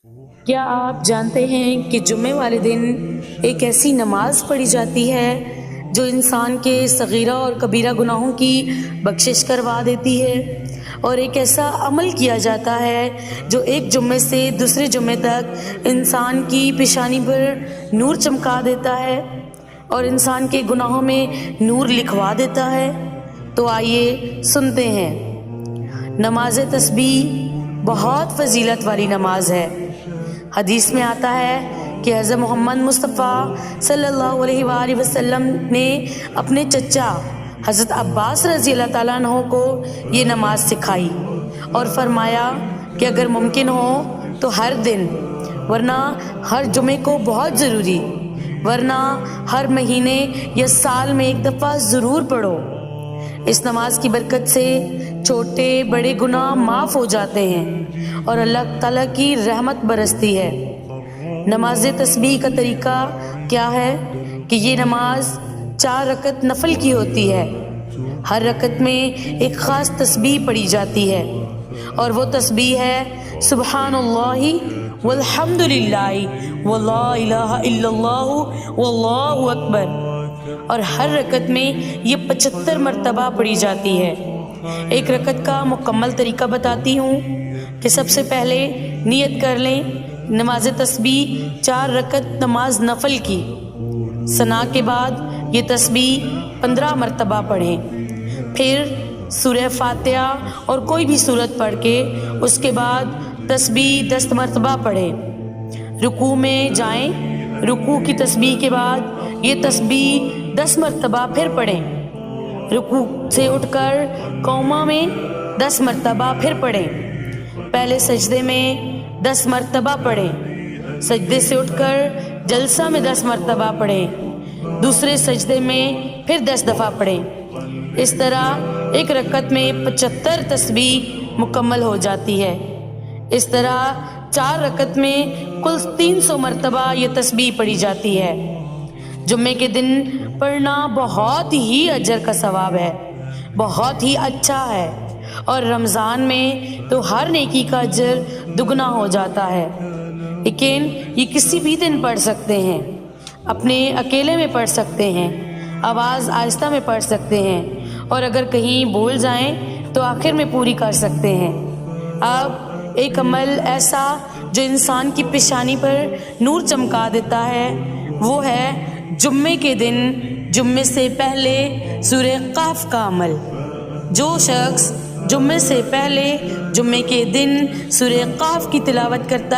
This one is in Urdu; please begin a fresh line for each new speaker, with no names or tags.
کیا آپ جانتے ہیں کہ جمعے والے دن ایک ایسی نماز پڑھی جاتی ہے جو انسان کے صغیرہ اور کبیرہ گناہوں کی بخشش کروا دیتی ہے، اور ایک ایسا عمل کیا جاتا ہے جو ایک جمعے سے دوسرے جمعے تک انسان کی پیشانی پر نور چمکا دیتا ہے اور انسان کے گناہوں میں نور لکھوا دیتا ہے؟ تو آئیے سنتے ہیں۔ نماز تسبیح بہت فضیلت والی نماز ہے۔ حدیث میں آتا ہے کہ حضرت محمد مصطفیٰ صلی اللہ علیہ وآلہ وسلم نے اپنے چچا حضرت عباس رضی اللہ تعالیٰ عنہ کو یہ نماز سکھائی اور فرمایا کہ اگر ممکن ہو تو ہر دن، ورنہ ہر جمعے کو بہت ضروری، ورنہ ہر مہینے یا سال میں ایک دفعہ ضرور پڑھو۔ اس نماز کی برکت سے چھوٹے بڑے گناہ معاف ہو جاتے ہیں اور اللہ تعالیٰ کی رحمت برستی ہے۔ نماز تسبیح کا طریقہ کیا ہے کہ یہ نماز 4 رکعت نفل کی ہوتی ہے۔ ہر رکعت میں ایک خاص تسبیح پڑھی جاتی ہے، اور وہ تسبیح ہے سبحان اللہ والحمد للہ ولا الہ الا اللہ واللہ اکبر، اور ہر رکعت میں یہ 75 مرتبہ پڑھی جاتی ہے۔ ایک رکعت کا مکمل طریقہ بتاتی ہوں کہ سب سے پہلے نیت کر لیں نماز تسبیح 4 رکعت نماز نفل کی۔ ثنا کے بعد یہ تسبیح 15 مرتبہ پڑھیں، پھر سورہ فاتحہ اور کوئی بھی سورت پڑھ کے اس کے بعد تسبیح 10 مرتبہ پڑھیں۔ رکوع میں جائیں، رکوع کی تسبیح کے بعد یہ تسبیح 10 مرتبہ پھر پڑھیں۔ رکوع سے اٹھ کر قومہ میں 10 مرتبہ پھر پڑھیں۔ پہلے سجدے میں 10 مرتبہ پڑھیں، سجدے سے اٹھ کر جلسہ میں 10 مرتبہ پڑھیں، دوسرے سجدے میں پھر 10 دفعہ پڑھیں۔ اس طرح ایک رکعت میں 75 تسبیح مکمل ہو جاتی ہے۔ اس طرح 4 رکعت میں کل 300 مرتبہ یہ تسبیح پڑھی جاتی ہے۔ جمعے کے دن پڑھنا بہت ہی اجر کا ثواب ہے، بہت ہی اچھا ہے، اور رمضان میں تو ہر نیکی کا اجر دگنا ہو جاتا ہے۔ لیکن یہ کسی بھی دن پڑھ سکتے ہیں، اپنے اکیلے میں پڑھ سکتے ہیں، آواز آہستہ میں پڑھ سکتے ہیں، اور اگر کہیں بھول جائیں تو آخر میں پوری کر سکتے ہیں۔ اب ایک عمل ایسا جو انسان کی پیشانی پر نور چمکا دیتا ہے، وہ ہے جمعے کے دن جمعے سے پہلے سورہ قاف کا عمل۔ جو شخص جمعے سے پہلے جمعے کے دن سورہ قاف کی تلاوت کرتا